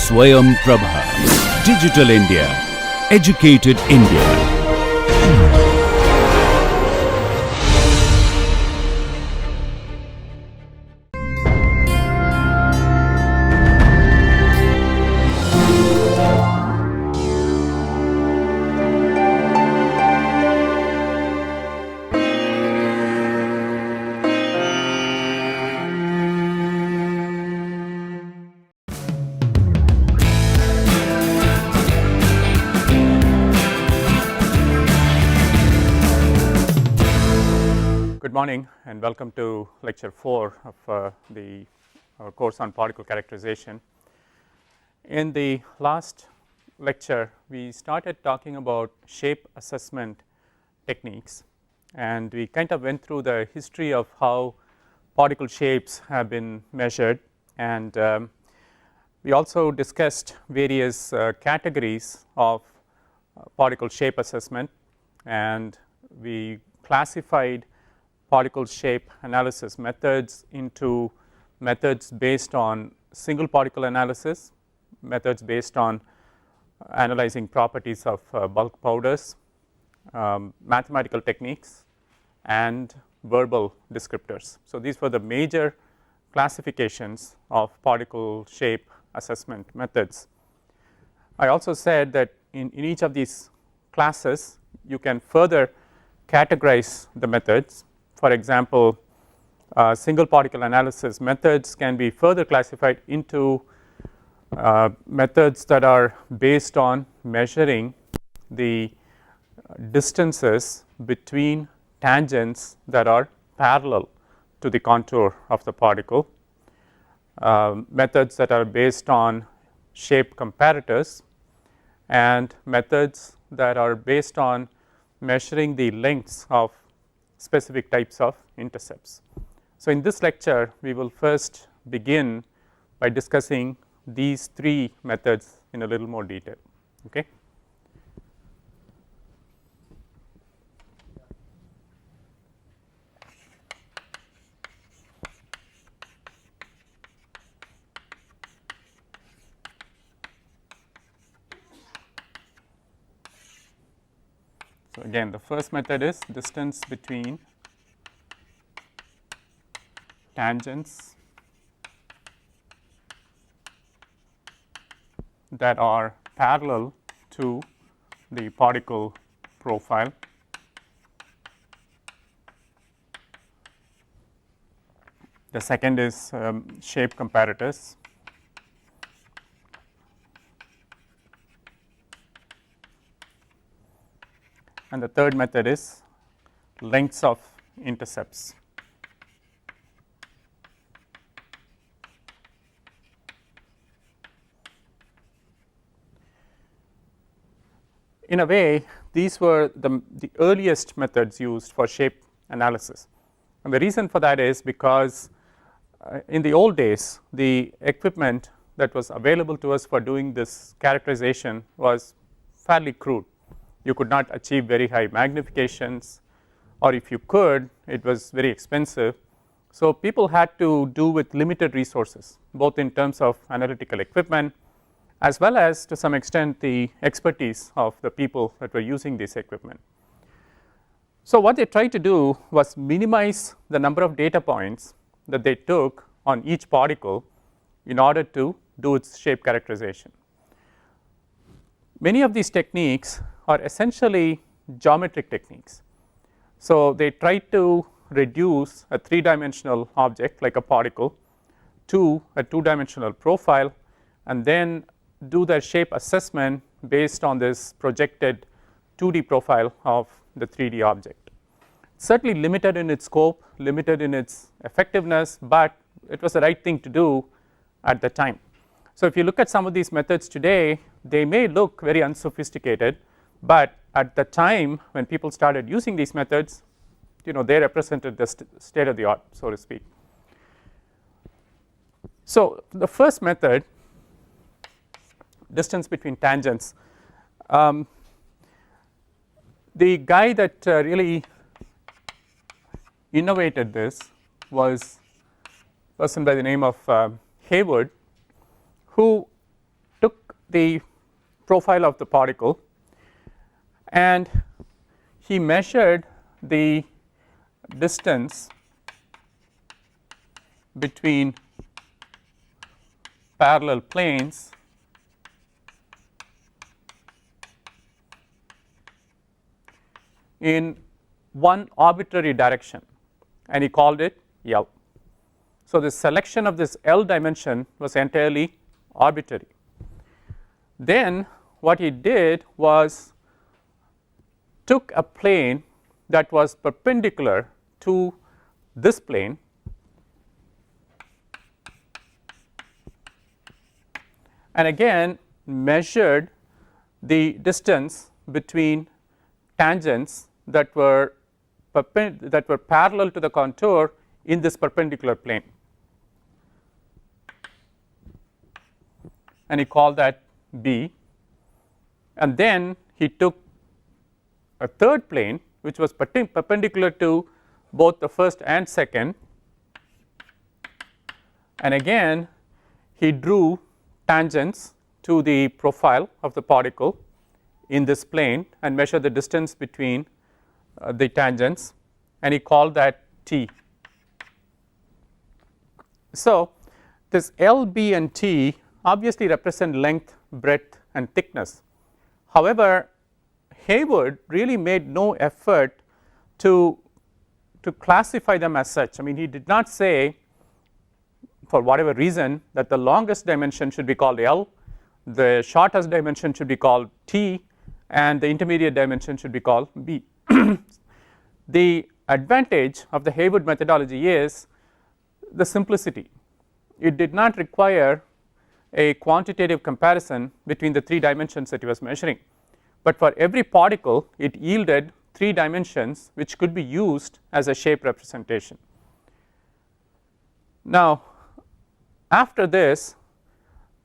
Swayam Prabha. Digital India. Educated India. Good morning and welcome to lecture 4 of the course on particle characterization. In the last lecture we started talking about shape assessment techniques, and we kind of went through the history of how particle shapes have been measured, and we also discussed various categories of particle shape assessment, and we classified particle shape analysis methods into methods based on single particle analysis, methods based on analyzing properties of bulk powders, mathematical techniques, and verbal descriptors. So these were the major classifications of particle shape assessment methods. I also said that in each of these classes you can further categorize the methods. For example, single particle analysis methods can be further classified into methods that are based on measuring the distances between tangents that are parallel to the contour of the particle, methods that are based on shape comparators, and methods that are based on measuring the lengths of specific types of intercepts. So in this lecture we will first begin by discussing these three methods in a little more detail. Okay. So again, the first method is distance between tangents that are parallel to the particle profile. The second is shape comparators. And the third method is lengths of intercepts. In a way, these were the earliest methods used for shape analysis, and the reason for that is because in the old days the equipment that was available to us for doing this characterization was fairly crude. You could not achieve very high magnifications, or if you could, it was very expensive. So people had to do with limited resources, both in terms of analytical equipment as well as to some extent the expertise of the people that were using this equipment. So what they tried to do was minimize the number of data points that they took on each particle in order to do its shape characterization. Many of these techniques are essentially geometric techniques. So they try to reduce a 3-dimensional object like a particle to a 2-dimensional profile, and then do their shape assessment based on this projected 2D profile of the 3D object. Certainly limited in its scope, limited in its effectiveness, but it was the right thing to do at the time. So if you look at some of these methods today, they may look very unsophisticated, but at the time when people started using these methods, they represented the state of the art, so to speak. So the first method, distance between tangents, the guy that really innovated this was a person by the name of Hayward, who the profile of the particle, and he measured the distance between parallel planes in one arbitrary direction, and he called it L. So, the selection of this L dimension was entirely arbitrary. Then what he did was took a plane that was perpendicular to this plane and again measured the distance between tangents that were parallel to the contour in this perpendicular plane, and he called that B. And then he took a third plane which was perpendicular to both the first and second, and again he drew tangents to the profile of the particle in this plane and measured the distance between the tangents, and he called that T. So, this L, B and T obviously represent length, breadth and thickness. However, Hayward really made no effort to classify them as such. I mean, he did not say, for whatever reason, that the longest dimension should be called L, the shortest dimension should be called T, and the intermediate dimension should be called B. The advantage of the Hayward methodology is the simplicity. It did not require a quantitative comparison between the 3 dimensions that he was measuring, but for every particle it yielded 3 dimensions which could be used as a shape representation. Now, after this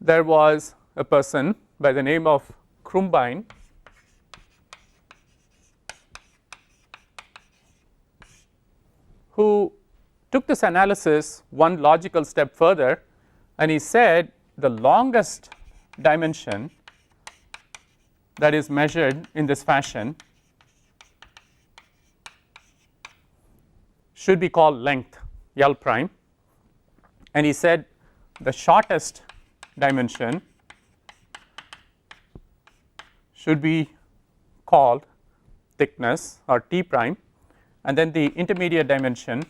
there was a person by the name of Krumbine who took this analysis one logical step further, and he said the longest dimension that is measured in this fashion should be called length L prime, and he said the shortest dimension should be called thickness or T prime, and then the intermediate dimension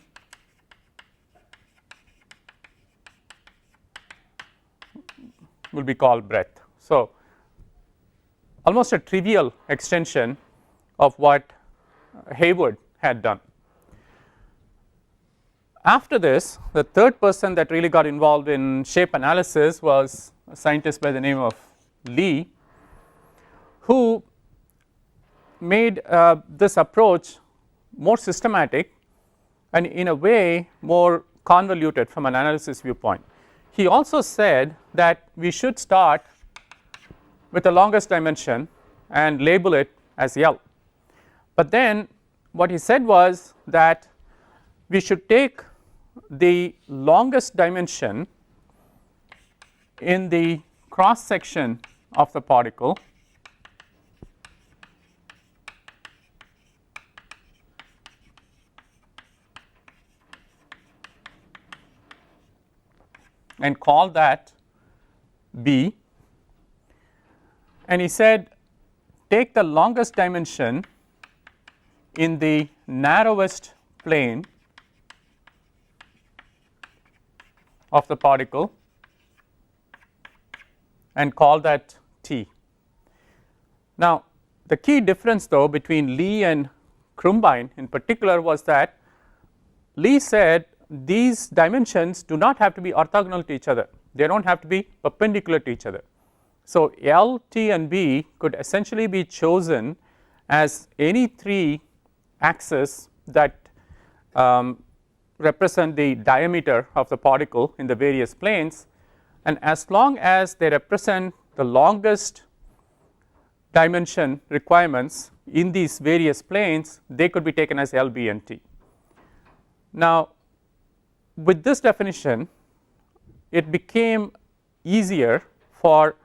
will be called breadth. So, almost a trivial extension of what Hayward had done. After this, the third person that really got involved in shape analysis was a scientist by the name of Lee, who made this approach more systematic and in a way more convoluted from an analysis viewpoint. He also said that we should start with the longest dimension and label it as L, but then what he said was that we should take the longest dimension in the cross section of the particle and call that B, and he said take the longest dimension in the narrowest plane of the particle and call that T. Now, the key difference though between Lee and Krumbine in particular was that Lee said these dimensions do not have to be orthogonal to each other, they do not have to be perpendicular to each other. So, L, T and B could essentially be chosen as any 3 axes that represent the diameter of the particle in the various planes, and as long as they represent the longest dimension requirements in these various planes, they could be taken as L, B and T. Now, with this definition it became easier for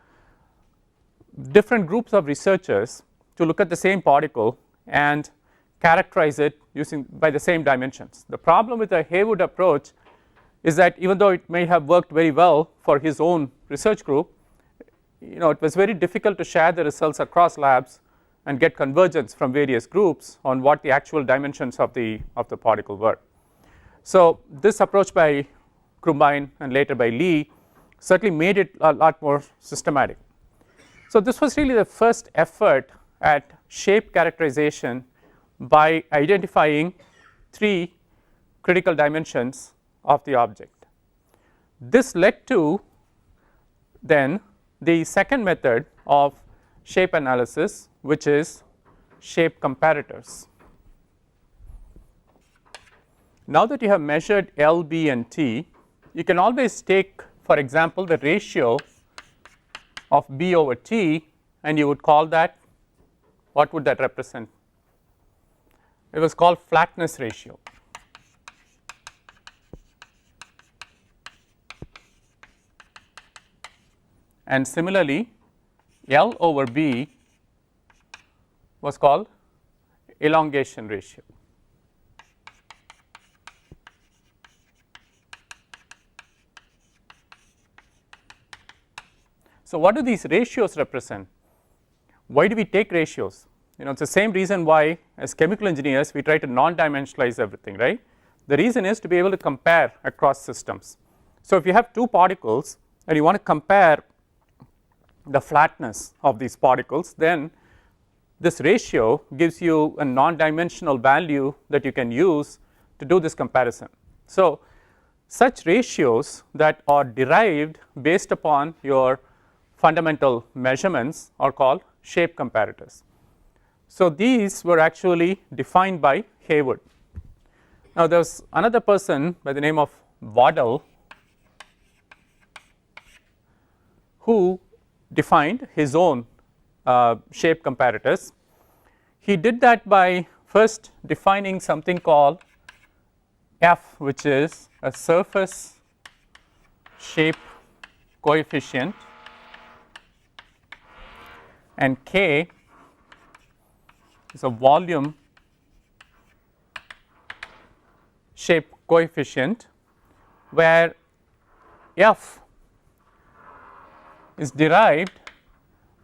different groups of researchers to look at the same particle and characterize it using by the same dimensions. The problem with the Haywood approach is that even though it may have worked very well for his own research group, it was very difficult to share the results across labs and get convergence from various groups on what the actual dimensions of the particle were. So this approach by Krumbine and later by Lee certainly made it a lot more systematic. So this was really the first effort at shape characterization by identifying 3 critical dimensions of the object. This led to then the second method of shape analysis, which is shape comparators. Now that you have measured L, B and T, you can always take, for example, the ratio of B over T, and you would call that, what would that represent? It was called flatness ratio. And similarly, L over B was called elongation ratio. So what do these ratios represent? Why do we take ratios? It's the same reason why as chemical engineers we try to non-dimensionalize everything, right? The reason is to be able to compare across systems. So if you have 2 particles and you want to compare the flatness of these particles, then this ratio gives you a non-dimensional value that you can use to do this comparison. So such ratios that are derived based upon your fundamental measurements are called shape comparators. So these were actually defined by Haywood. Now there was another person by the name of Waddell who defined his own shape comparators. He did that by first defining something called F, which is a surface shape coefficient, and K is a volume shape coefficient, where F is derived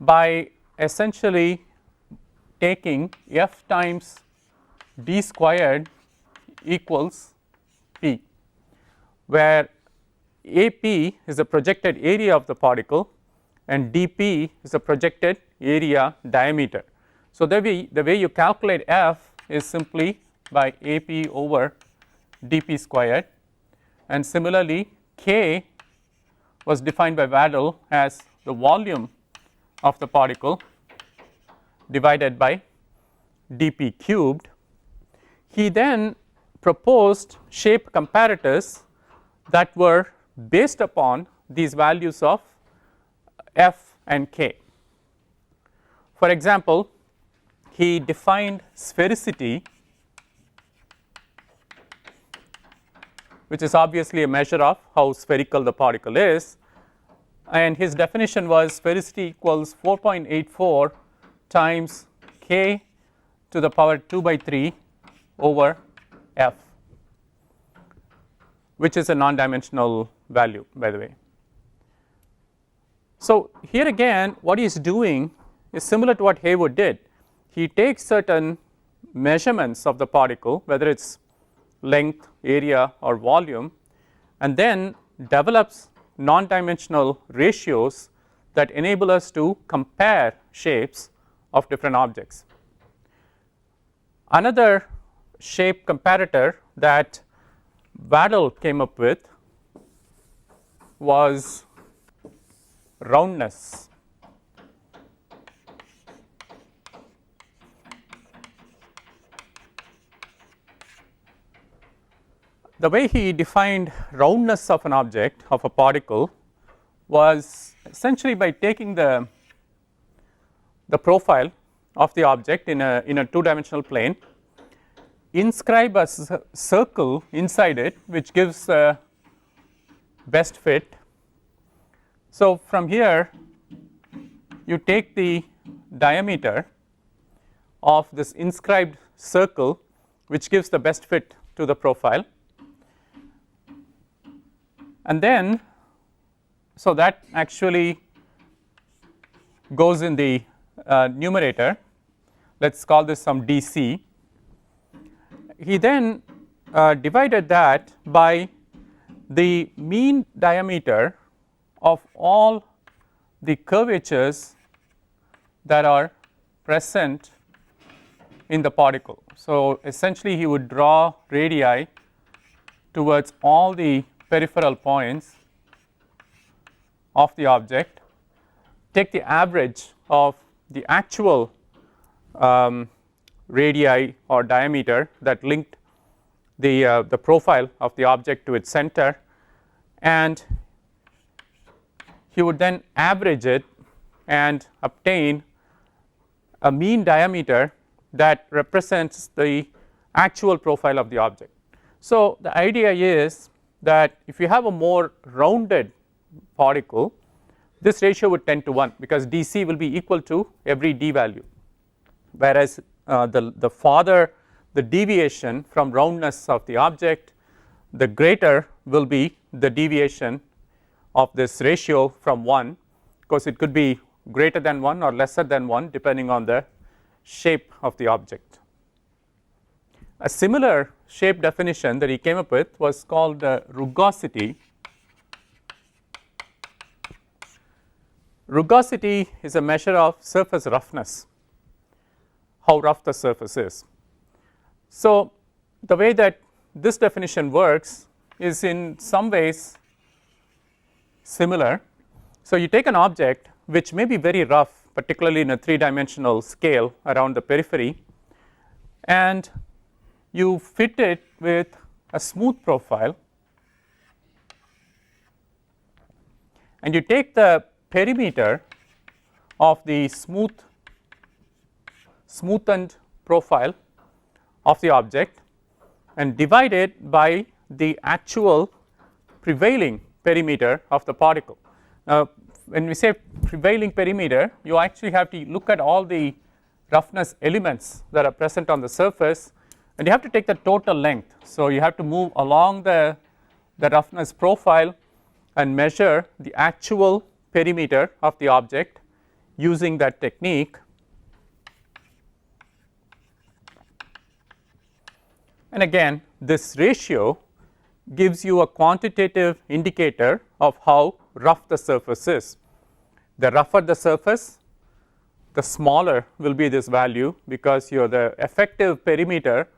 by essentially taking F times d squared equals P, where AP is the projected area of the particle and dP is the projected area diameter. So the way you calculate F is simply by AP over dP squared, and similarly K was defined by Waddell as the volume of the particle divided by dP cubed. He then proposed shape comparators that were based upon these values of F and K. For example, he defined sphericity, which is obviously a measure of how spherical the particle is, and his definition was sphericity equals 4.84 times K to the power 2 by 3 over F, which is a non-dimensional value, by the way. So here again what he is doing is similar to what Haywood did. He takes certain measurements of the particle, whether it's length, area or volume, and then develops non-dimensional ratios that enable us to compare shapes of different objects. Another shape comparator that Waddell came up with was roundness. The way he defined roundness of an object, of a particle, was essentially by taking the profile of the object in a 2-dimensional plane, inscribe a circle inside it which gives the best fit. So from here you take the diameter of this inscribed circle which gives the best fit to the profile, and then so that actually goes in the numerator. Let's call this some dc. He then divided that by the mean diameter of all the curvatures that are present in the particle. So essentially he would draw radii towards all the peripheral points of the object, take the average of the actual radii or diameter that linked the profile of the object to its center, and he would then average it and obtain a mean diameter that represents the actual profile of the object. So the idea is that if you have a more rounded particle, this ratio would tend to 1 because dc will be equal to every d value, whereas the farther the deviation from roundness of the object, the greater will be the deviation of this ratio from 1, because it could be greater than 1 or lesser than 1 depending on the shape of the object. A similar shape definition that he came up with was called rugosity. Rugosity is a measure of surface roughness, how rough the surface is. So the way that this definition works is in some ways similar. So you take an object which may be very rough, particularly in a 3-dimensional scale around the periphery, and you fit it with a smooth profile, and you take the perimeter of the smoothened profile of the object and divide it by the actual prevailing perimeter of the particle. Now when we say prevailing perimeter, you actually have to look at all the roughness elements that are present on the surface, and you have to take the total length. So you have to move along the roughness profile and measure the actual perimeter of the object using that technique. And again, this ratio gives you a quantitative indicator of how rough the surface is. The rougher the surface, the smaller will be this value, because the effective perimeter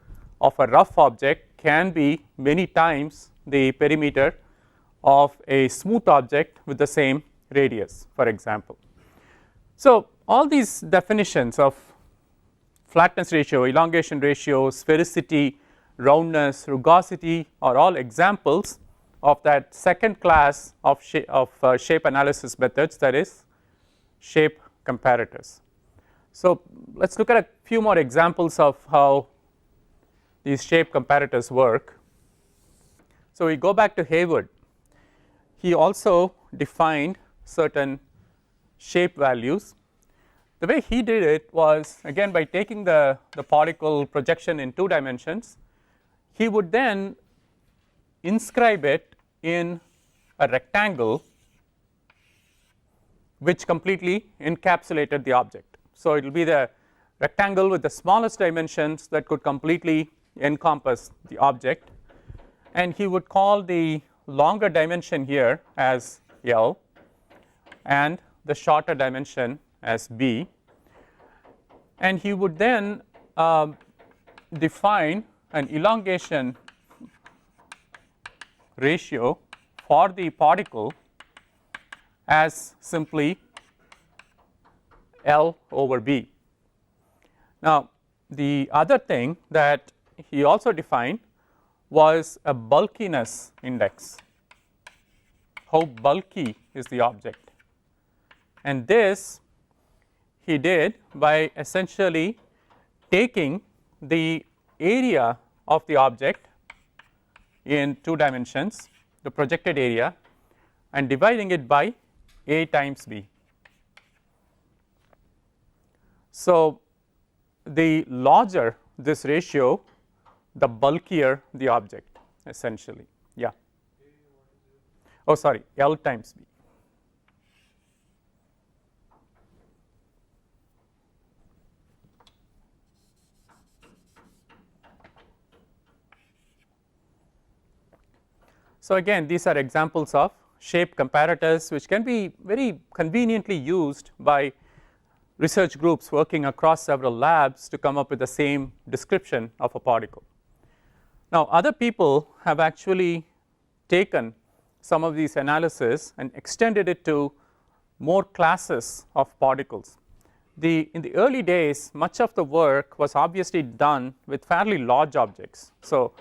of a rough object can be many times the perimeter of a smooth object with the same radius, for example. So all these definitions of flatness ratio, elongation ratio, sphericity, roundness, rugosity are all examples of that second class of shape analysis methods, that is shape comparators. So let's look at a few more examples of how these shape comparators work. So we go back to Hayward. He also defined certain shape values. The way he did it was, again, by taking the particle projection in 2 dimensions. He would then inscribe it in a rectangle which completely encapsulated the object. So it will be the rectangle with the smallest dimensions that could completely encompass the object, and he would call the longer dimension here as L and the shorter dimension as B, and he would then define an elongation ratio for the particle as simply L over B. Now the other thing that he also defined was a bulkiness index, how bulky is the object, and this he did by essentially taking the area of the object in 2 dimensions, the projected area, and dividing it by A times B. So, the larger this ratio, the bulkier the object essentially. Yeah. Oh, sorry, L times B. So, again these are examples of shape comparators which can be very conveniently used by research groups working across several labs to come up with the same description of a particle. Now, other people have actually taken some of these analysis and extended it to more classes of particles. In the early days, much of the work was obviously done with fairly large objects. So,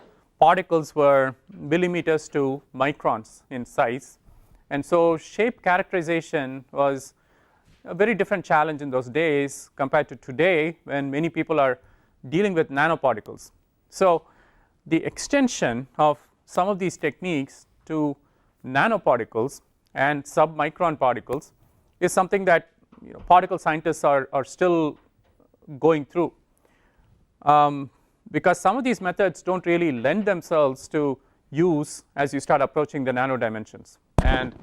particles were millimeters to microns in size, and so shape characterization was a very different challenge in those days compared to today when many people are dealing with nanoparticles. So, the extension of some of these techniques to nanoparticles and submicron particles is something that particle scientists are still going through, because some of these methods do not really lend themselves to use as you start approaching the nano dimensions. And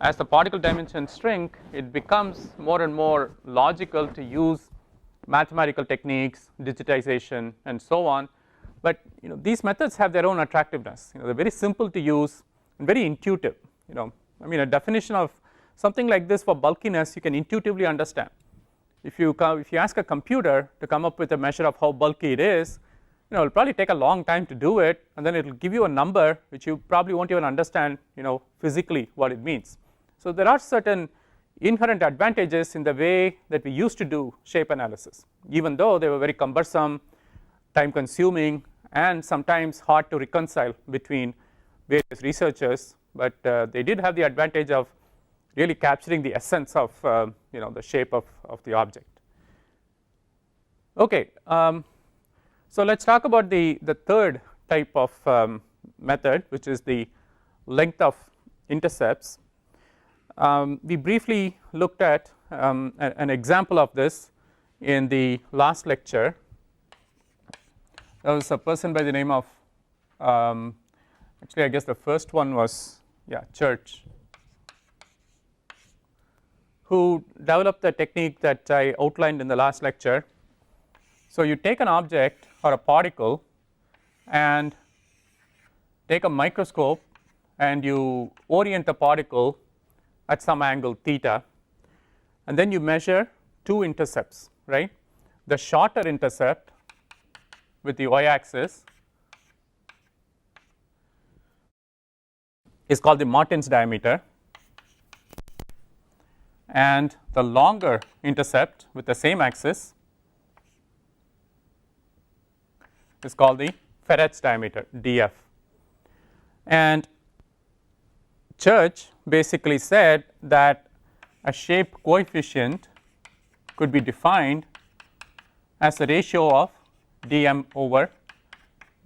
as the particle dimensions shrink, it becomes more and more logical to use mathematical techniques, digitization and so on. But these methods have their own attractiveness. They are very simple to use and very intuitive. I mean, a definition of something like this for bulkiness you can intuitively understand. If you ask a computer to come up with a measure of how bulky it is, it will probably take a long time to do it, and then it will give you a number which you probably won't even understand physically what it means. So, there are certain inherent advantages in the way that we used to do shape analysis, even though they were very cumbersome, time consuming and sometimes hard to reconcile between various researchers, but they did have the advantage of really capturing the essence of the shape of the object. Okay, so let's talk about the third type of method, which is the length of intercepts. We briefly looked at an example of this in the last lecture. There was a person by the name of actually I guess the first one was Church, who developed the technique that I outlined in the last lecture. So, you take an object or a particle and take a microscope and you orient the particle at some angle theta, and then you measure two intercepts, right. The shorter intercept with the y axis is called the Martin's diameter, and the longer intercept with the same axis is called the Ferret's diameter, df. And Church basically said that a shape coefficient could be defined as a ratio of dm over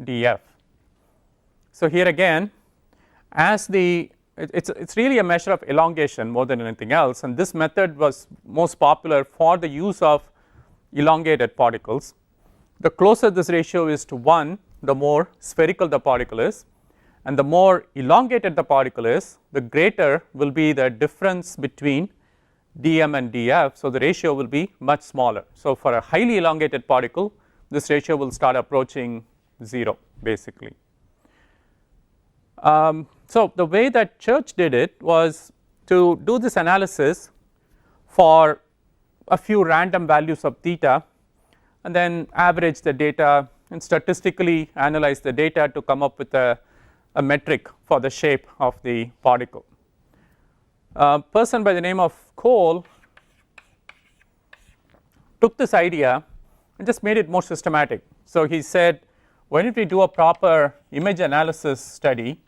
df. So, here again, as it's really a measure of elongation more than anything else, and this method was most popular for the use of elongated particles. The closer this ratio is to 1, the more spherical the particle is, and the more elongated the particle is, the greater will be the difference between dm and df. So, the ratio will be much smaller. So, for a highly elongated particle, this ratio will start approaching 0 basically. So, the way that Church did it was to do this analysis for a few random values of theta, and then average the data and statistically analyze the data to come up with a metric for the shape of the particle. A person by the name of Cole took this idea and just made it more systematic. So, he said, why don't we do a proper image analysis study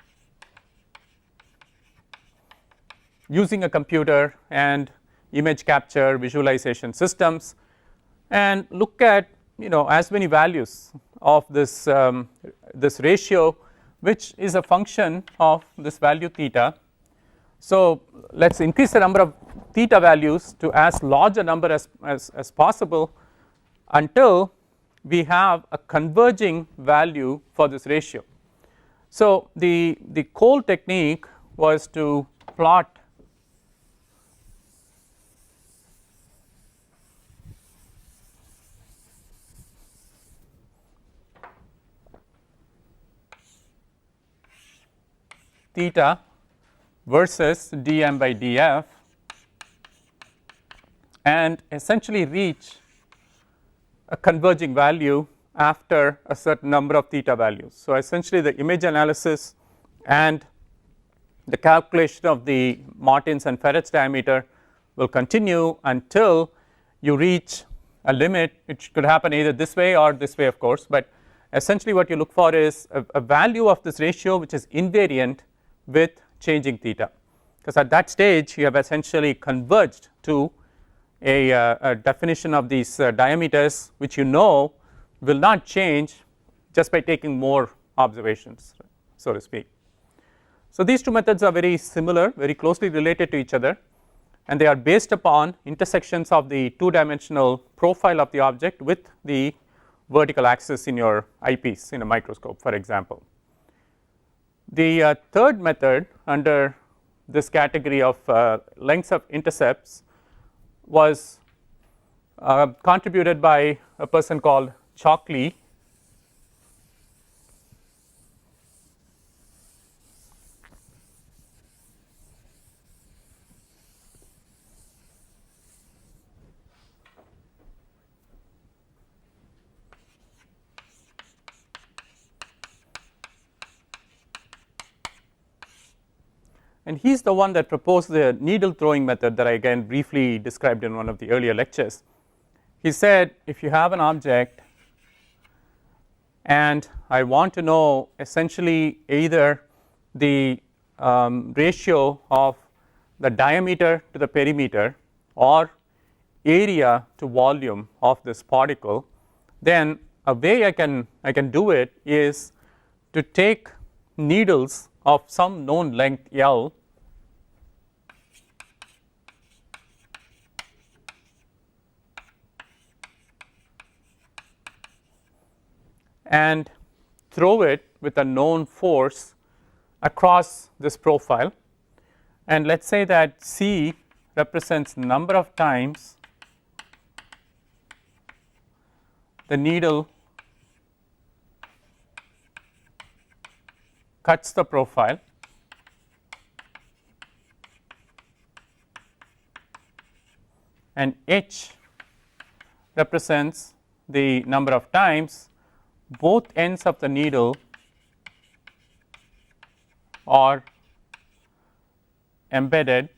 using a computer and image capture visualization systems, and look at as many values of this this ratio, which is a function of this value theta. So, let us increase the number of theta values to as large a number as possible, until we have a converging value for this ratio. So, the Cole technique was to plot theta versus dm by df and essentially reach a converging value after a certain number of theta values. So, essentially the image analysis and the calculation of the Martins and Ferret's diameter will continue until you reach a limit. It could happen either this way or this way, of course, but essentially what you look for is a value of this ratio which is invariant with changing theta, because at that stage you have essentially converged to a definition of these diameters which you know will not change just by taking more observations, so to speak. So, these two methods are very similar, very closely related to each other, and they are based upon intersections of the two dimensional profile of the object with the vertical axis in your eyepiece in a microscope, for example. The third method under this category of lengths of intercepts was contributed by a person called Chalkley, and he is the one that proposed the needle throwing method that I again briefly described in one of the earlier lectures. He said if you have an object and I want to know essentially either the ratio of the diameter to the perimeter or area to volume of this particle, then a way I can do it is to take needles of some known length L and throw it with a known force across this profile, and let us say that C represents number of times the needle cuts the profile, and H represents the number of times both ends of the needle are embedded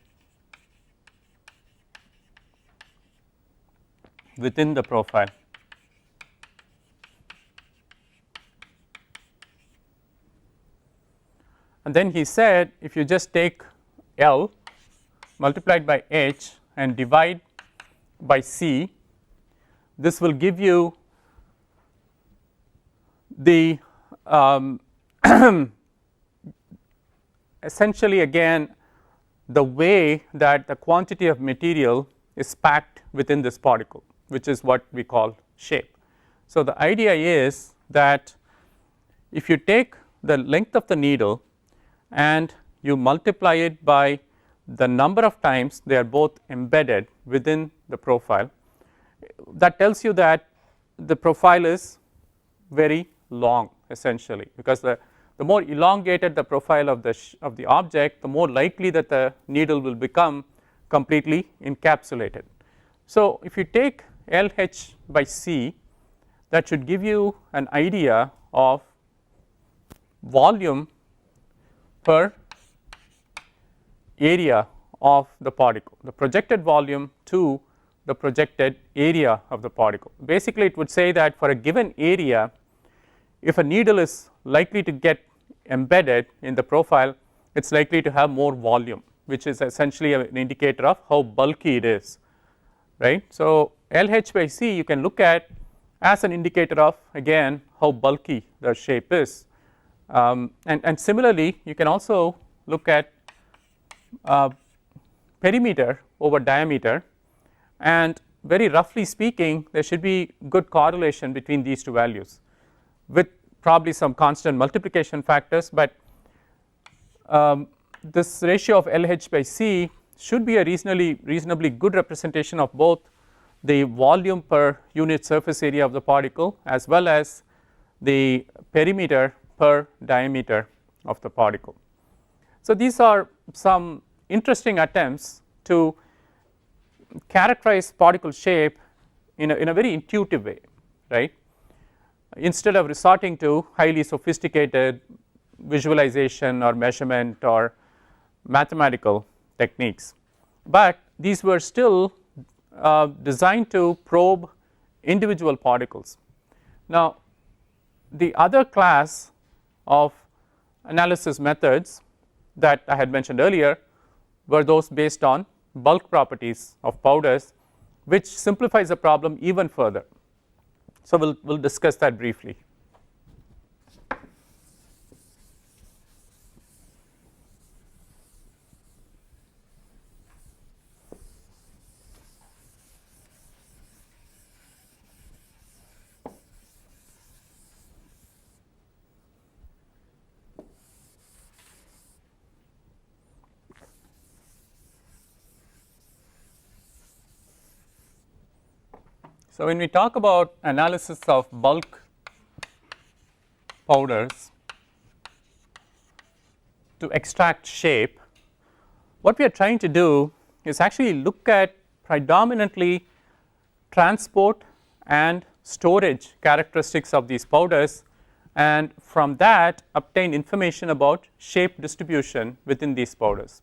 within the profile. And then he said if you just take L multiplied by H and divide by C, this will give you the essentially again the way that the quantity of material is packed within this particle, which is what we call shape. So, the idea is that if you take the length of the needle and you multiply it by the number of times they are both embedded within the profile, that tells you that the profile is very long essentially, because the more elongated the profile of the object, the more likely that the needle will become completely encapsulated. So, if you take LH by C, that should give you an idea of volume per area of the particle, the projected volume to the projected area of the particle. Basically it would say that for a given area, if a needle is likely to get embedded in the profile, it is likely to have more volume, which is essentially an indicator of how bulky it is, right. So, LH by C you can look at as an indicator of again how bulky the shape is, and similarly you can also look at perimeter over diameter, and very roughly speaking, there should be good correlation between these two values with probably some constant multiplication factors, but this ratio of LH by C should be a reasonably good representation of both the volume per unit surface area of the particle as well as the perimeter per diameter of the particle. So, these are some interesting attempts to characterize particle shape in a very intuitive way, right, instead of resorting to highly sophisticated visualization or measurement or mathematical techniques, but these were still designed to probe individual particles. Now, the other class of analysis methods that I had mentioned earlier were those based on bulk properties of powders, which simplifies the problem even further. So, we'll discuss that briefly. So, when we talk about analysis of bulk powders to extract shape, what we are trying to do is actually look at predominantly transport and storage characteristics of these powders, and from that obtain information about shape distribution within these powders.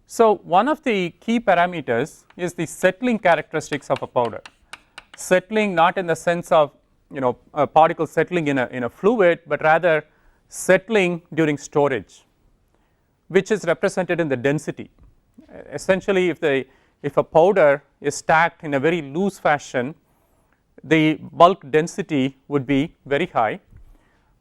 So, one of the key parameters is the settling characteristics of a powder. Settling not in the sense of a particle settling in a fluid, but rather settling during storage, which is represented in the density. Essentially, if a powder is stacked in a very loose fashion, the bulk density would be very high,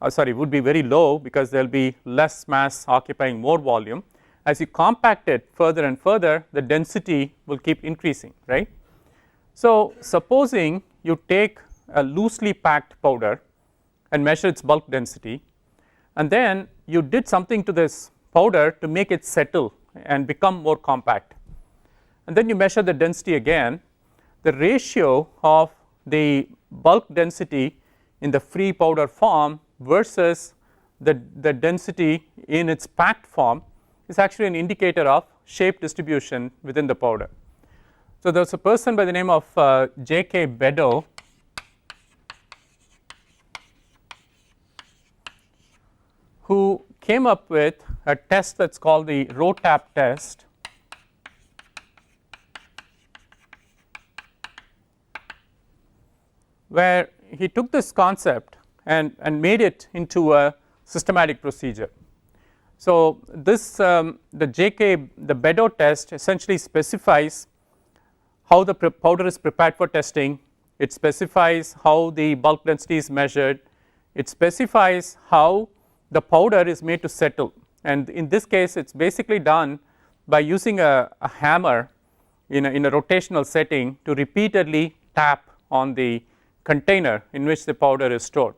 would be very low, because there will be less mass occupying more volume. As you compact it further and further, the density will keep increasing, right. So, supposing you take a loosely packed powder and measure its bulk density, and then you did something to this powder to make it settle and become more compact, and then you measure the density again, the ratio of the bulk density in the free powder form versus the density in its packed form is actually an indicator of shape distribution within the powder. So, there was a person by the name of J.K. Beddoe who came up with a test that is called the row tap test, where he took this concept and made it into a systematic procedure. So, this the Beddoe test essentially specifies how the powder is prepared for testing, it specifies how the bulk density is measured, it specifies how the powder is made to settle, and in this case it is basically done by using a hammer in a rotational setting to repeatedly tap on the container in which the powder is stored.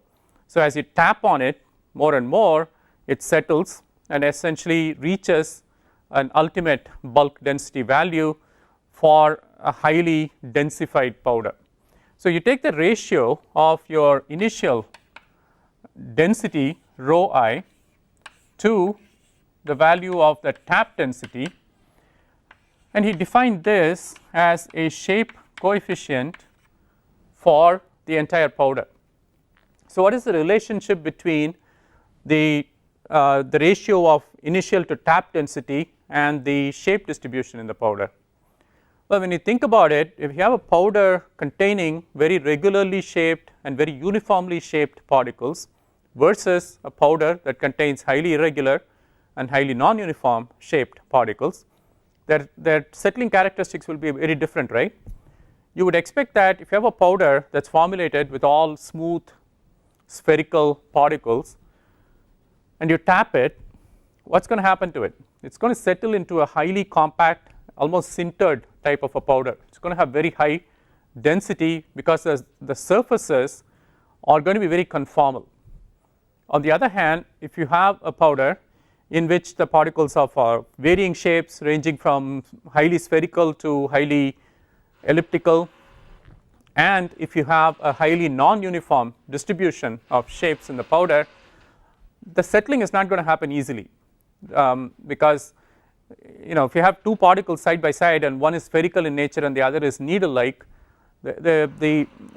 So, as you tap on it more and more, it settles and essentially reaches an ultimate bulk density value for a highly densified powder. So, you take the ratio of your initial density rho I to the value of the tap density, and he defined this as a shape coefficient for the entire powder. So, what is the relationship between the ratio of initial to tap density and the shape distribution in the powder? Well, when you think about it, if you have a powder containing very regularly shaped and very uniformly shaped particles versus a powder that contains highly irregular and highly non-uniform shaped particles, their settling characteristics will be very different, right. You would expect that if you have a powder that is formulated with all smooth spherical particles and you tap it, what is going to happen to it? It is going to settle into a highly compact, almost sintered type of a powder. It is going to have very high density because the surfaces are going to be very conformal. On the other hand, if you have a powder in which the particles are varying shapes ranging from highly spherical to highly elliptical, and if you have a highly non-uniform distribution of shapes in the powder, the settling is not going to happen easily, because if you have two particles side by side and one is spherical in nature and the other is needle like,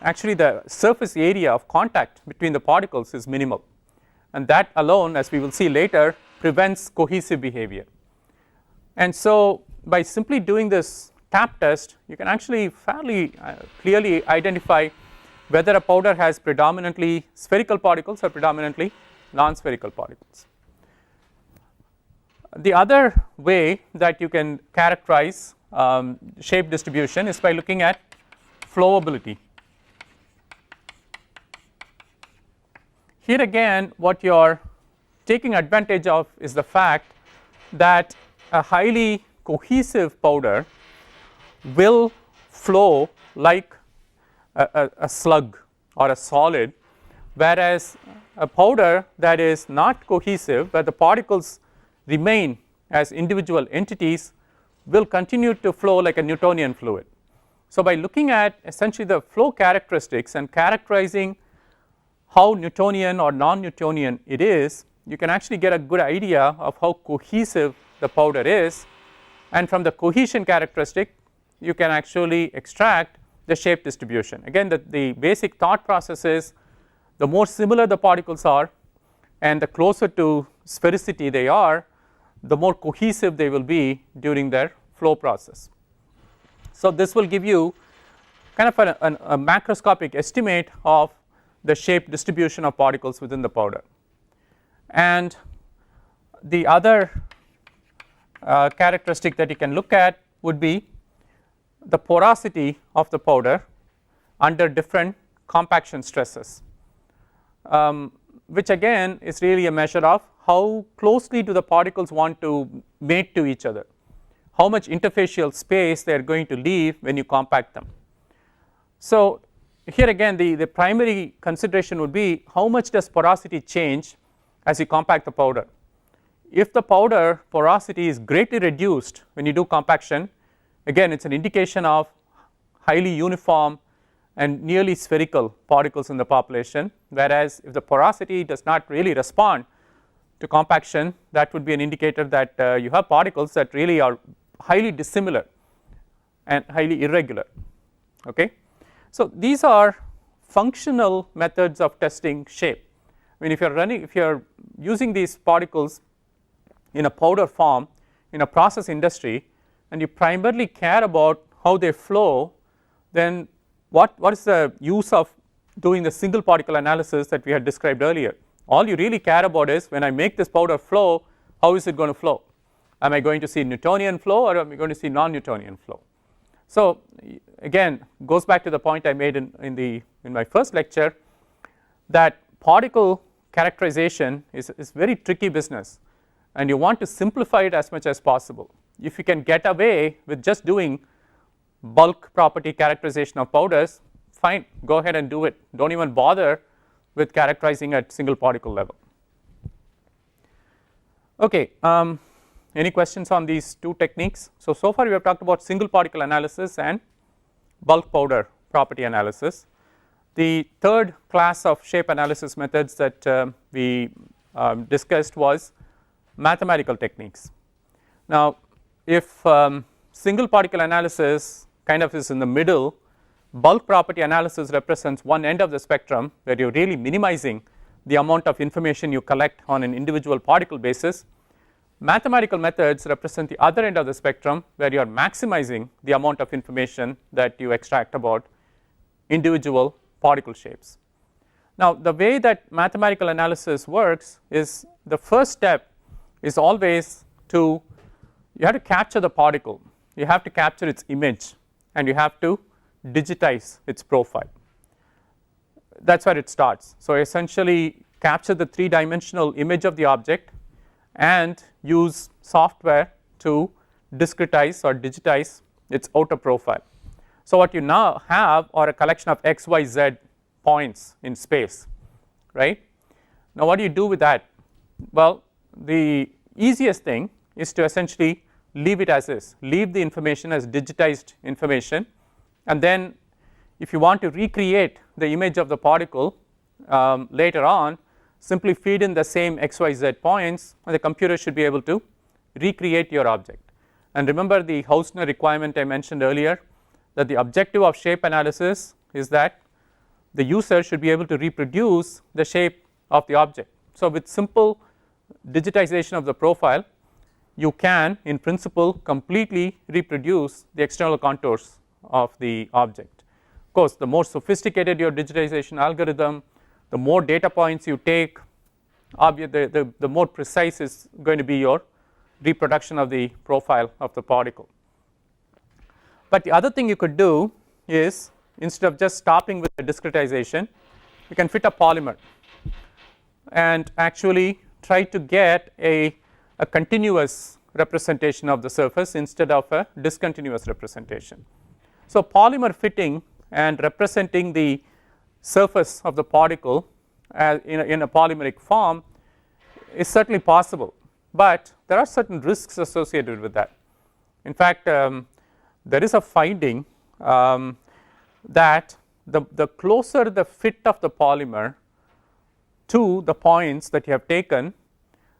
actually the surface area of contact between the particles is minimal, and that alone, as we will see later, prevents cohesive behavior. And so by simply doing this tap test, you can actually fairly clearly identify whether a powder has predominantly spherical particles or predominantly non-spherical particles. The other way that you can characterize shape distribution is by looking at flowability. Here again, what you are taking advantage of is the fact that a highly cohesive powder will flow like a slug or a solid, whereas a powder that is not cohesive, where the particles remain as individual entities, will continue to flow like a Newtonian fluid. So by looking at essentially the flow characteristics and characterizing how Newtonian or non-Newtonian it is, you can actually get a good idea of how cohesive the powder is, and from the cohesion characteristic you can actually extract the shape distribution. Again, the basic thought process is the more similar the particles are and the closer to sphericity they are, the more cohesive they will be during their flow process. So this will give you kind of a macroscopic estimate of the shape distribution of particles within the powder. And the other characteristic that you can look at would be the porosity of the powder under different compaction stresses, which again is really a measure of how closely do the particles want to mate to each other, how much interfacial space they are going to leave when you compact them. So here again the primary consideration would be how much does porosity change as you compact the powder. If the powder porosity is greatly reduced when you do compaction, again it's an indication of highly uniform and nearly spherical particles in the population, whereas if the porosity does not really respond to compaction, that would be an indicator that you have particles that really are highly dissimilar and highly irregular. Okay? So these are functional methods of testing shape. I mean, if you are using these particles in a powder form in a process industry and you primarily care about how they flow, then what is the use of doing the single particle analysis that we had described earlier? All you really care about is when I make this powder flow, how is it going to flow? Am I going to see Newtonian flow or am I going to see non-Newtonian flow? So again, goes back to the point I made in my first lecture, that particle characterization is very tricky business, and you want to simplify it as much as possible. If you can get away with just doing bulk property characterization of powders, fine, go ahead and do it. Don't even bother with characterizing at single particle level. Okay, any questions on these two techniques? So far we have talked about single particle analysis and bulk powder property analysis. The third class of shape analysis methods that we discussed was mathematical techniques. Now if single particle analysis kind of is in the middle, bulk property analysis represents one end of the spectrum where you are really minimizing the amount of information you collect on an individual particle basis. Mathematical methods represent the other end of the spectrum where you are maximizing the amount of information that you extract about individual particle shapes. Now the way that mathematical analysis works is the first step is always you have to capture the particle, you have to capture its image, and you have to digitize its profile. That is where it starts. So essentially capture the three-dimensional image of the object and use software to discretize or digitize its outer profile. So what you now have are a collection of x, y, z points in space, right. Now what do you do with that? Well, the easiest thing is to essentially leave it as is, leave the information as digitized information, and then if you want to recreate the image of the particle later on, simply feed in the same x, y, z points and the computer should be able to recreate your object. And remember the Hausner requirement I mentioned earlier, that the objective of shape analysis is that the user should be able to reproduce the shape of the object. So with simple digitization of the profile, you can in principle completely reproduce the external contours of the object. Of course, the more sophisticated your digitization algorithm, the more data points you take, the more precise is going to be your reproduction of the profile of the particle. But the other thing you could do is, instead of just stopping with the discretization, you can fit a polymer and actually try to get a continuous representation of the surface instead of a discontinuous representation. So polymer fitting and representing the surface of the particle in a polymeric form is certainly possible, but there are certain risks associated with that. In fact, there is a finding that the closer the fit of the polymer to the points that you have taken,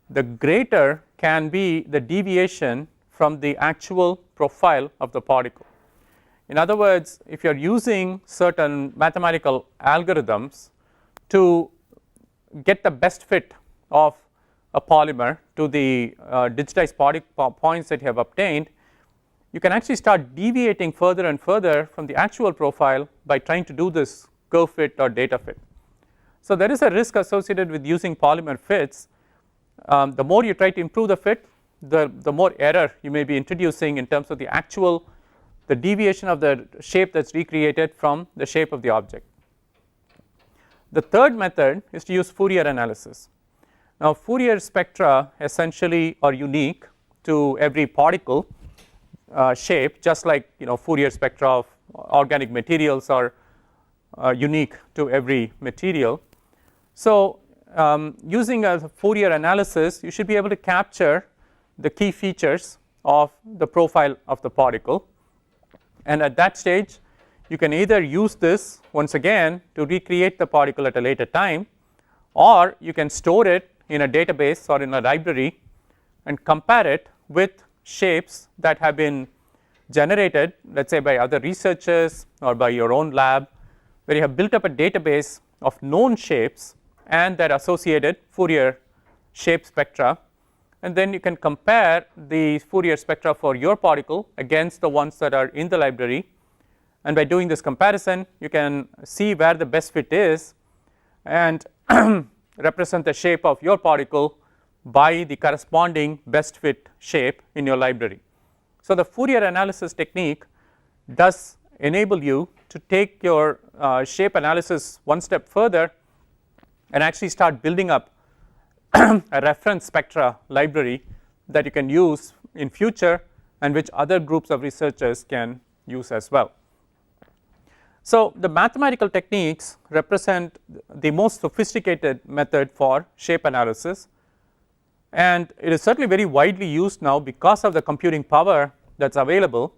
the greater can be the deviation from the actual profile of the particle. In other words, if you are using certain mathematical algorithms to get the best fit of a polymer to the digitized points that you have obtained, you can actually start deviating further and further from the actual profile by trying to do this curve fit or data fit. So there is a risk associated with using polymer fits. The more you try to improve the fit, the more error you may be introducing in terms of the deviation of the shape that's recreated from the shape of the object. The third method is to use Fourier analysis. Now Fourier spectra essentially are unique to every particle shape, just like Fourier spectra of organic materials are unique to every material. So using a Fourier analysis, you should be able to capture the key features of the profile of the particle, and at that stage you can either use this once again to recreate the particle at a later time, or you can store it in a database or in a library and compare it with shapes that have been generated, let's say by other researchers or by your own lab, where you have built up a database of known shapes and their associated Fourier shape spectra, and then you can compare the Fourier spectra for your particle against the ones that are in the library, and by doing this comparison you can see where the best fit is and represent the shape of your particle by the corresponding best fit shape in your library. So the Fourier analysis technique does enable you to take your shape analysis one step further and actually start building up a reference spectra library that you can use in future and which other groups of researchers can use as well. So the mathematical techniques represent the most sophisticated method for shape analysis, and it is certainly very widely used now because of the computing power that's available,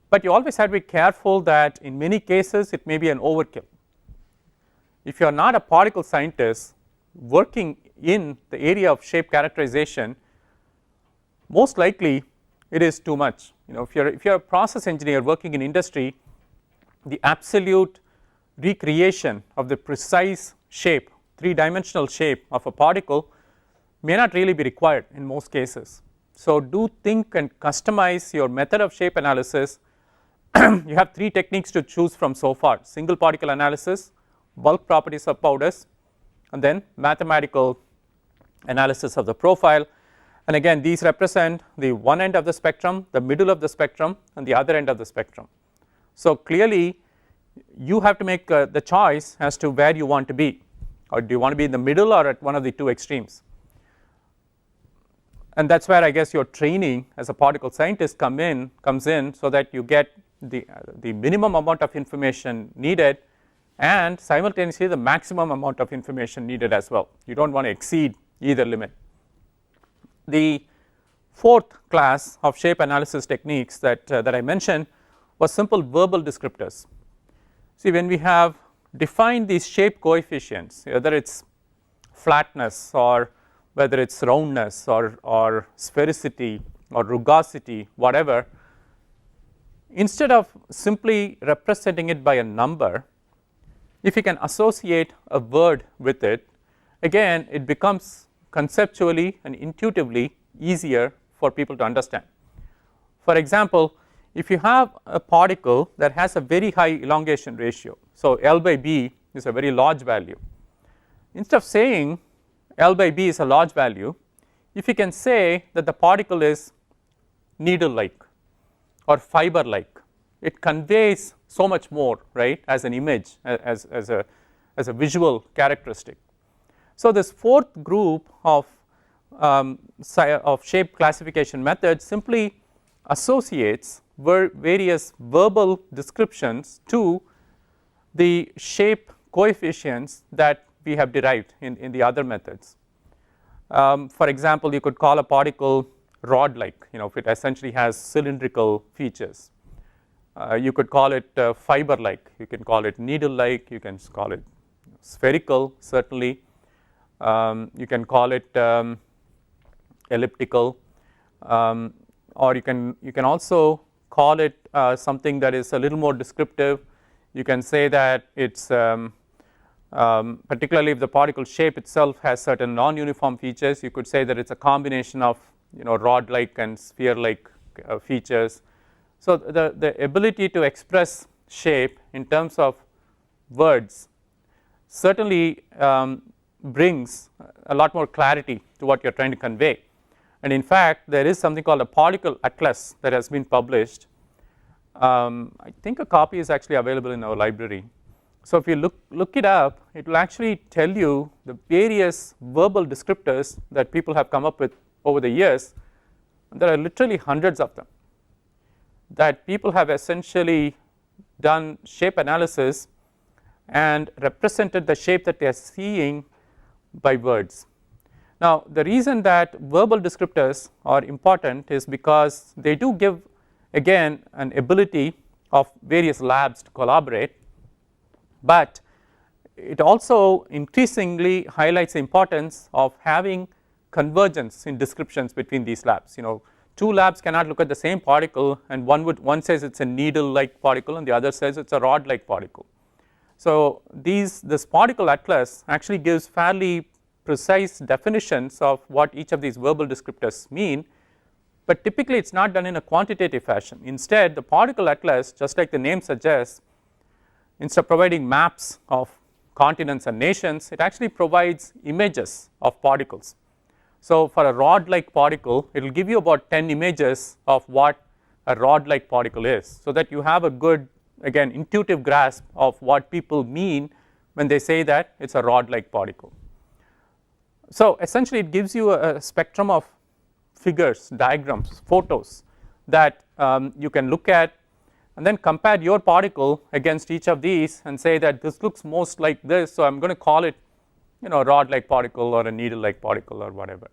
but you always have to be careful that in many cases it may be an overkill. If you are not a particle scientist working in the area of shape characterization, most likely it is too much. If you're a process engineer working in industry, the absolute recreation of the precise shape, three-dimensional shape of a particle may not really be required in most cases. So do think and customize your method of shape analysis. You have three techniques to choose from so far: single particle analysis, bulk properties of powders, and then mathematical analysis of the profile. And again, these represent the one end of the spectrum, the middle of the spectrum, and the other end of the spectrum. So clearly you have to make the choice as to where you want to be, or do you want to be in the middle or at one of the two extremes. And that's where I guess your training as a particle scientist comes in, so that you get the minimum amount of information needed and simultaneously the maximum amount of information needed as well. You do not want to exceed either limit. The fourth class of shape analysis techniques that I mentioned was simple verbal descriptors. See, when we have defined these shape coefficients, whether it is flatness or whether it is roundness or sphericity or rugosity, whatever, instead of simply representing it by a number, if you can associate a word with it, again it becomes conceptually and intuitively easier for people to understand. For example, if you have a particle that has a very high elongation ratio, so L by B is a very large value, instead of saying L by B is a large value, if you can say that the particle is needle like or fiber like, it conveys so much more, right, as an image, as a visual characteristic. So this fourth group of shape classification methods simply associates various verbal descriptions to the shape coefficients that we have derived in the other methods. For example, you could call a particle rod like, if it essentially has cylindrical features. You could call it fiber like, you can call it needle like, you can call it spherical certainly, you can call it elliptical, or you can also call it something that is a little more descriptive. You can say that it's particularly if the particle shape itself has certain non-uniform features, you could say that it's a combination of rod like and sphere like features. So the ability to express shape in terms of words certainly brings a lot more clarity to what you are trying to convey. And in fact, there is something called a particle atlas that has been published. I think a copy is actually available in our library. So if you look it up, it will actually tell you the various verbal descriptors that people have come up with over the years. There are literally hundreds of them that people have essentially done shape analysis and represented the shape that they are seeing by words. Now the reason that verbal descriptors are important is because they do give again an ability of various labs to collaborate, but it also increasingly highlights the importance of having convergence in descriptions between these labs. Two labs cannot look at the same particle and one says it's a needle like particle and the other says it's a rod like particle. So this particle atlas actually gives fairly precise definitions of what each of these verbal descriptors mean, but typically it's not done in a quantitative fashion. Instead, the particle atlas, just like the name suggests, instead of providing maps of continents and nations, it actually provides images of particles. So for a rod like particle, it will give you about 10 images of what a rod like particle is, so that you have a good, again, intuitive grasp of what people mean when they say that it's a rod like particle. So essentially it gives you a spectrum of figures, diagrams, photos that you can look at and then compare your particle against each of these and say that this looks most like this, so I'm going to call it a rod like particle or a needle like particle or whatever.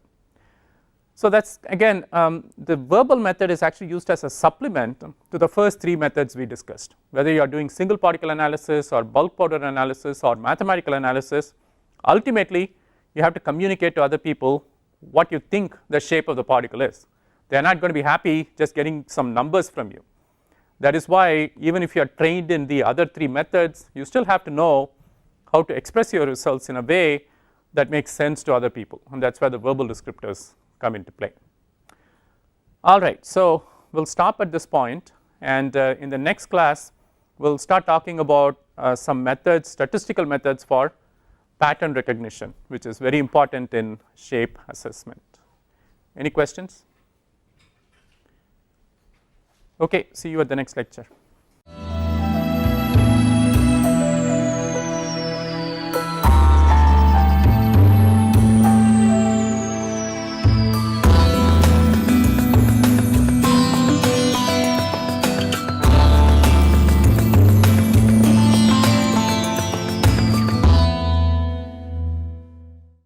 So that's again the verbal method is actually used as a supplement to the first three methods we discussed. Whether you are doing single particle analysis or bulk powder analysis or mathematical analysis, ultimately you have to communicate to other people what you think the shape of the particle is. They are not going to be happy just getting some numbers from you. That is why even if you are trained in the other three methods, you still have to know how to express your results in a way that makes sense to other people, and that's where the verbal descriptors come into play. All right, so we'll stop at this point, and in the next class we'll start talking about some methods, statistical methods for pattern recognition, which is very important in shape assessment. Any questions? Okay, see you at the next lecture.